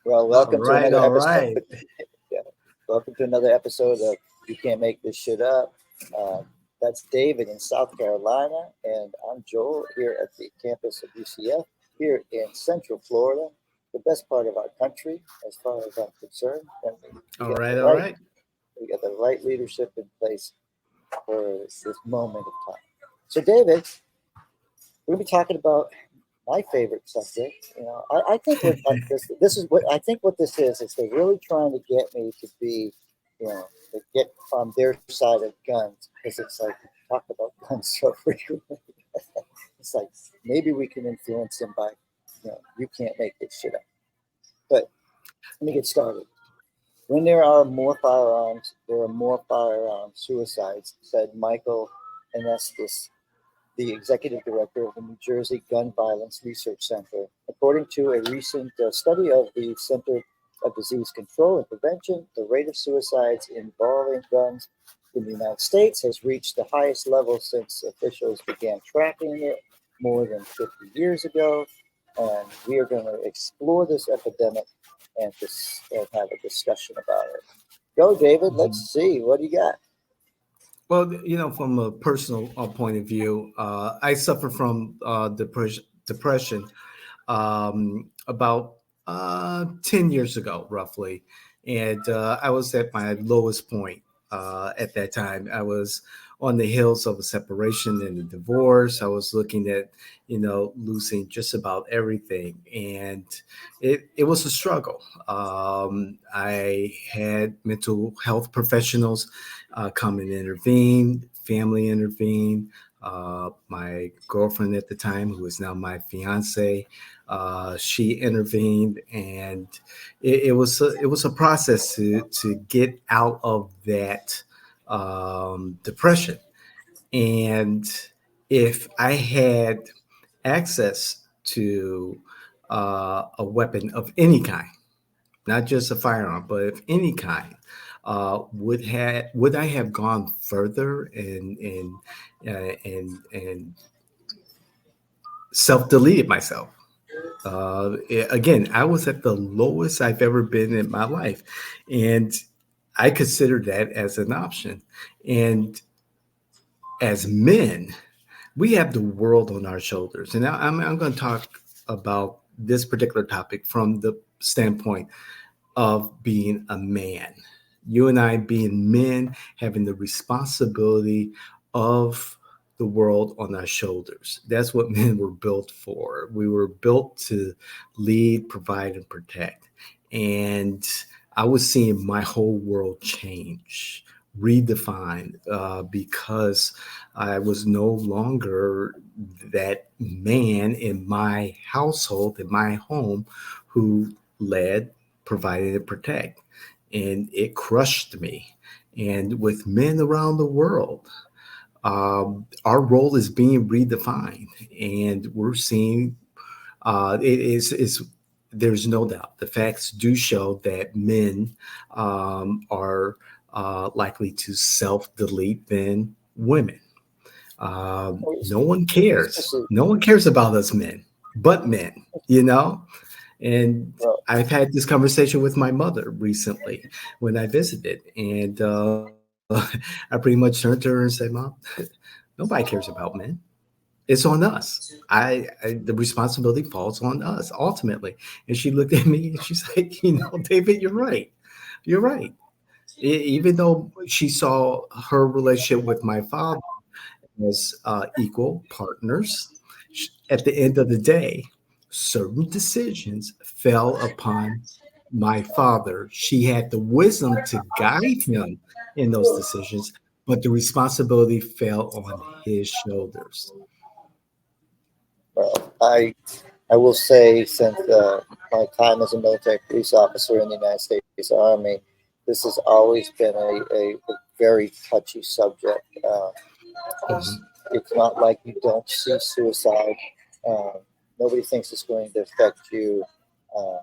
Well, All welcome to right, another all episode. right. Yeah. Welcome to another episode of You Can't Make This Shit Up. Uh, that's David in South Carolina, and I'm Joel here at the campus of UCF here in Central Florida, the best part of our country, as far as I'm concerned. And we All got right, the all right, right. we got the right leadership in place for this moment of time. So, David, we're going to be talking about my favorite subject. I think what this is what I think what this is they're really trying to get me to be, to get on their side of guns because it's like we talk about guns so frequently. It's like maybe we can influence them by, you can't make this shit up. But let me get started. When there are more firearms, there are more firearm suicides, said Michael Anestis, the executive director of the New Jersey Gun Violence Research Center. According to a recent study of the Center of Disease Control and Prevention, the rate of suicides involving guns in the United States has reached the highest level since officials began tracking it more than 50 years ago. And we are going to explore this epidemic and have a discussion about it. Go, David. Mhm. Let's see. What do you got? Well, from a personal point of view, I suffer from depression about 10 years ago, roughly. And I was at my lowest point at that time. I was on the heels of a separation and a divorce. I was looking at, losing just about everything. And it was a struggle. I had mental health professionals come and intervene, family intervene. My girlfriend at the time, who is now my fiance, she intervened, and it was a process to get out of that depression. And if I had access to a weapon of any kind, not just a firearm, but of any kind, would I have gone further and self deleted myself? Again, I was at the lowest I've ever been in my life, and I considered that as an option. And as men, we have the world on our shoulders. And I'm going to talk about this particular topic from the standpoint of being a man. You and I, being men, having the responsibility of the world on our shoulders. That's what men were built for. We were built to lead, provide, and protect. And I was seeing my whole world change, redefined, because I was no longer that man in my household, in my home, who led, provided, and protect. And it crushed me. And with men around the world, our role is being redefined, and we're seeing it is there's no doubt the facts do show that men are likely to self-delete than women. No one cares. Especially, No one cares about us men, but men, you know? And well, I've had this conversation with my mother recently when I visited. And I pretty much turned to her and said, Mom, nobody cares about men. It's on us. The responsibility falls on us ultimately. And she looked at me and she's like, David, you're right. You're right. Even though she saw her relationship with my father as equal partners, at the end of the day, certain decisions fell upon my father. She had the wisdom to guide him in those decisions, but the responsibility fell on his shoulders. I will say, since my time as a military police officer in the United States Army, this has always been a very touchy subject. Mhm. It's not like you don't see suicide. Uh, Nobody thinks it's going to affect you, uh,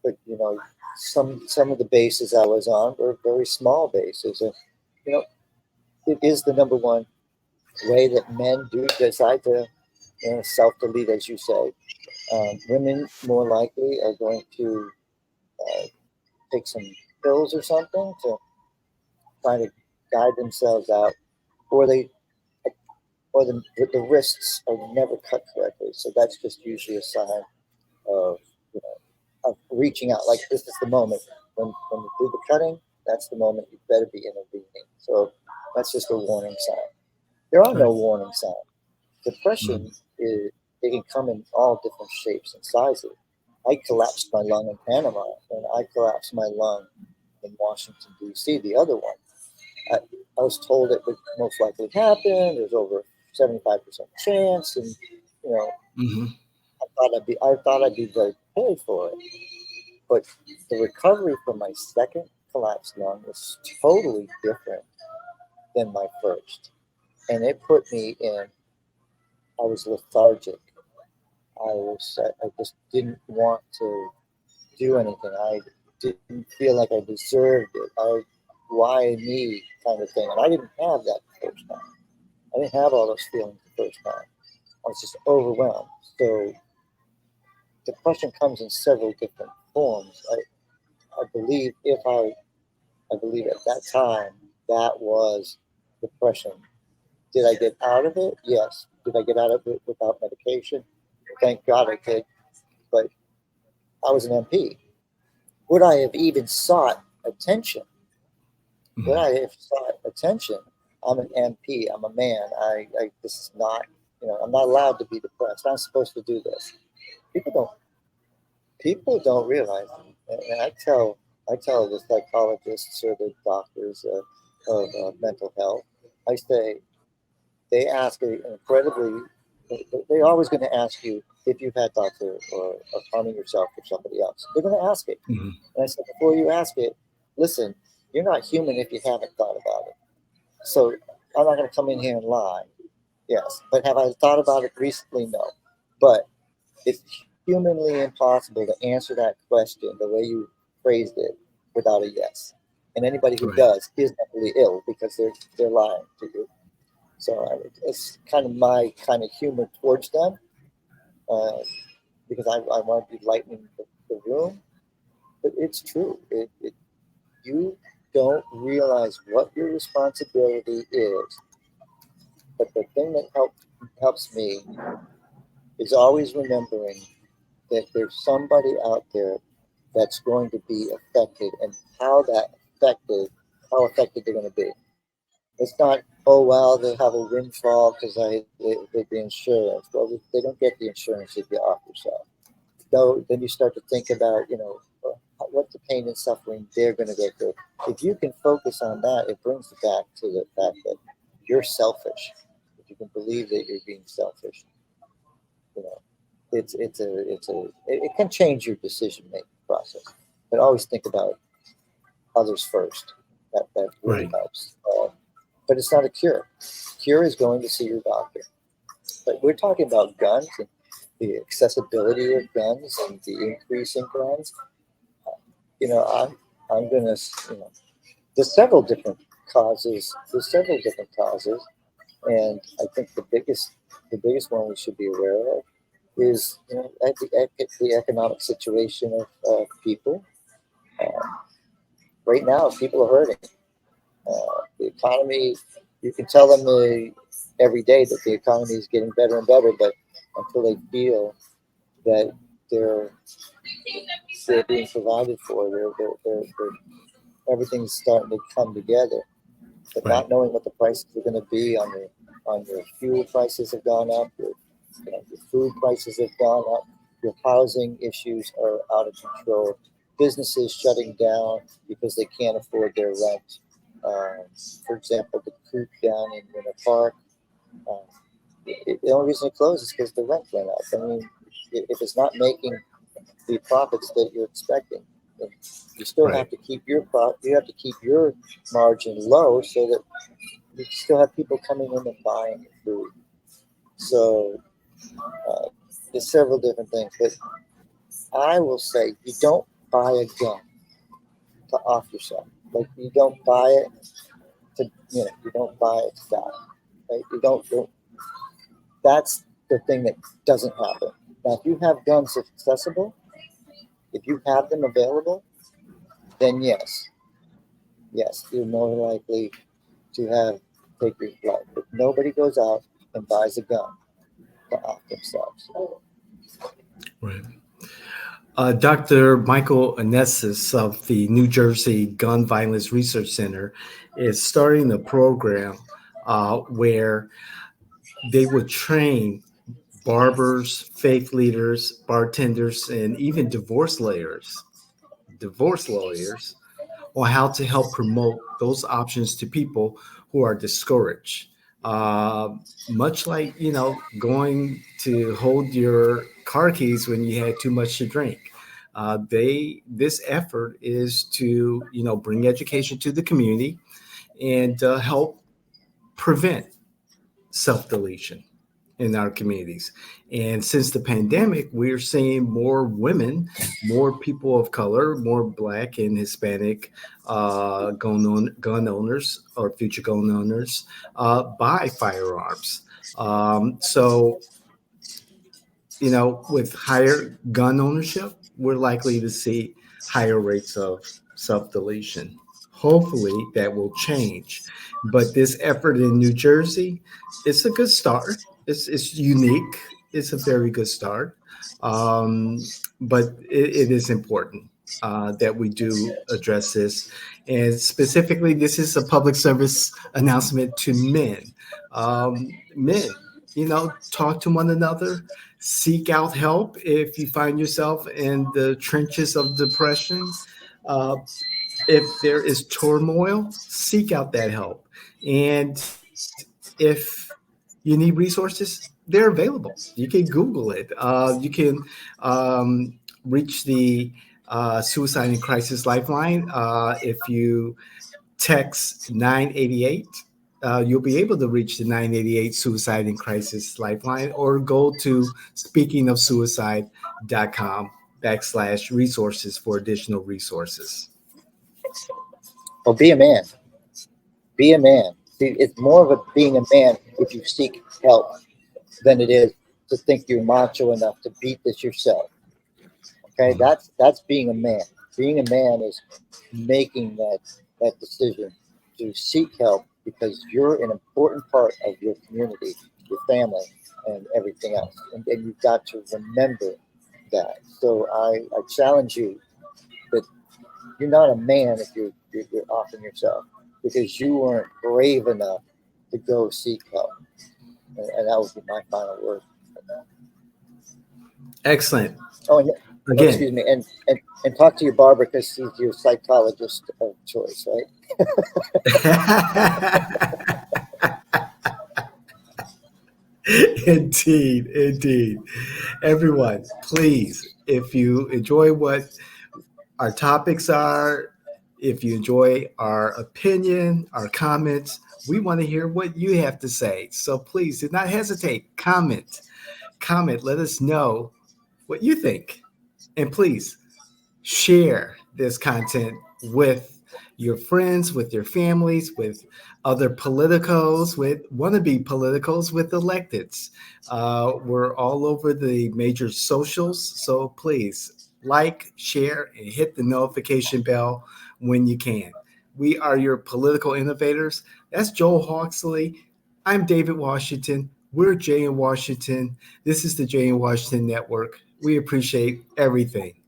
but some of the bases I was on were very small bases, and you know, it is the number one way that men do decide to self delete, as you say. Women more likely are going to take some pills or something to try to guide themselves out, or the wrists are never cut correctly. So that's just usually a sign of, of reaching out. Like, this is the moment when you do the cutting. That's the moment you better be intervening. So that's just a warning sign. There are no warning signs. Depression is, it can come in all different shapes and sizes. I collapsed my lung in Panama, and I collapsed my lung in Washington, D.C., the other one. I was told it would most likely happen. There's over 75% chance, and Mm-hmm. I thought I'd be very prepared for it. But the recovery from my second collapsed lung was totally different than my first, and it put me in. I was lethargic. I just didn't want to do anything. I didn't feel like I deserved it. Why me kind of thing. And I didn't have that the first time. I didn't have all those feelings the first time. I was just overwhelmed. So depression comes in several different forms. I believe I believe at that time that was depression. Did I get out of it? Yes. Did I get out of it without medication? Thank God I did. But I was an MP. Would I have even sought attention? Would I have sought attention? I'm an MP. I'm a man. This is not, I'm not allowed to be depressed. I'm supposed to do this. People don't. People don't realize. And I tell the psychologists or the doctors of mental health. I say they ask an incredibly. They're always going to ask you if you've had thoughts or harming yourself or somebody else. They're going to ask it. Mm-hmm. And I said, before you ask it, listen, you're not human if you haven't thought about it. So I'm not going to come in here and lie. Yes. But have I thought about it recently? No. But it's humanly impossible to answer that question the way you phrased it without a yes. And anybody who does is mentally ill because they're lying to you. So it's kind of my kind of humor towards them, because I want to be lightening the room. But it's true. You don't realize what your responsibility is. But the thing that helps me is always remembering that there's somebody out there that's going to be affected, and how affected they're going to be. It's not, oh well, they have a windfall because with the insurance. Well, they don't get the insurance if you off yourself. So then you start to think about, what the pain and suffering they're going to go through. If you can focus on that, it brings it back to the fact that you're selfish. If you can believe that you're being selfish, it can change your decision making process. But always think about others first. That really helps. But it's not a cure. Cure is going to see your doctor. But we're talking about guns and the accessibility of guns and the increase in guns. I'm gonna, there's several different causes. And I think the biggest one we should be aware of is, the economic situation of people. Right now, people are hurting. The economy, you can tell them every day that the economy is getting better and better, but until they feel that they're being provided for, everything's starting to come together. But not knowing what the prices are going to be on your fuel prices have gone up, your food prices have gone up, your housing issues are out of control, businesses shutting down because they can't afford their rent. For example, the coop down in Winter Park, the only reason it closed is because the rent went up. I mean, if it's not making the profits that you're expecting, you still have to keep your margin low so that you still have people coming in and buying the food. So there's several different things, but I will say you don't buy a gun to off yourself. Like, you don't buy it to, you don't buy it to die. Right? You don't. That's the thing that doesn't happen. Now, if you have guns accessible, if you have them available, then yes, you're more likely to take your life. But nobody goes out and buys a gun to off themselves. Right. Dr. Michael Anestis of the New Jersey Gun Violence Research Center is starting a program where they would train barbers, faith leaders, bartenders, and even divorce lawyers on how to help promote those options to people who are discouraged. Uh, Much like, going to hold your car keys when you had too much to drink. This effort is to, bring education to the community and help prevent self-deletion in our communities. And since the pandemic, we're seeing more women, more people of color, more Black and Hispanic gun owners or future gun owners buy firearms. So, with higher gun ownership, we're likely to see higher rates of self deletion. Hopefully, that will change. But this effort in New Jersey, it's a good start. It's unique. It's a very good start. But it is important that we do address this. And specifically, this is a public service announcement to men. Men, talk to one another, seek out help if you find yourself in the trenches of depression. Uh, if there is turmoil, seek out that help. And if you need resources, they're available. You can Google it. You can reach the Suicide and Crisis Lifeline. If you text 988, you'll be able to reach the 988 Suicide and Crisis Lifeline, or go to speakingofsuicide.com/resources for additional resources. Well, be a man. Be a man. See, it's more of a being a man if you seek help than it is to think you're macho enough to beat this yourself. Okay, that's being a man. Being a man is making that decision to seek help because you're an important part of your community, your family, and everything else. And you've got to remember that. So I challenge you that you're not a man if you're offing yourself because you weren't brave enough to go seek help. And that would be my final word. Excellent. Oh, and Again, excuse me, and talk to your barber because he's your psychologist of choice, right? Indeed. Everyone, please, if you enjoy what our topics are, if you enjoy our opinion, our comments, we want to hear what you have to say. So please do not hesitate. Comment. Let us know what you think. And please share this content with your friends, with your families, with other politicos, with wannabe politicos, with electeds. We're all over the major socials. So please like, share, and hit the notification bell when you can. We are your political innovators. That's Joel Hawksley. I'm David Washington. We're Jay in Washington. This is the Jay in Washington Network. We appreciate everything.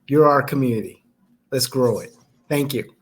You're our community. Let's grow it. Thank you.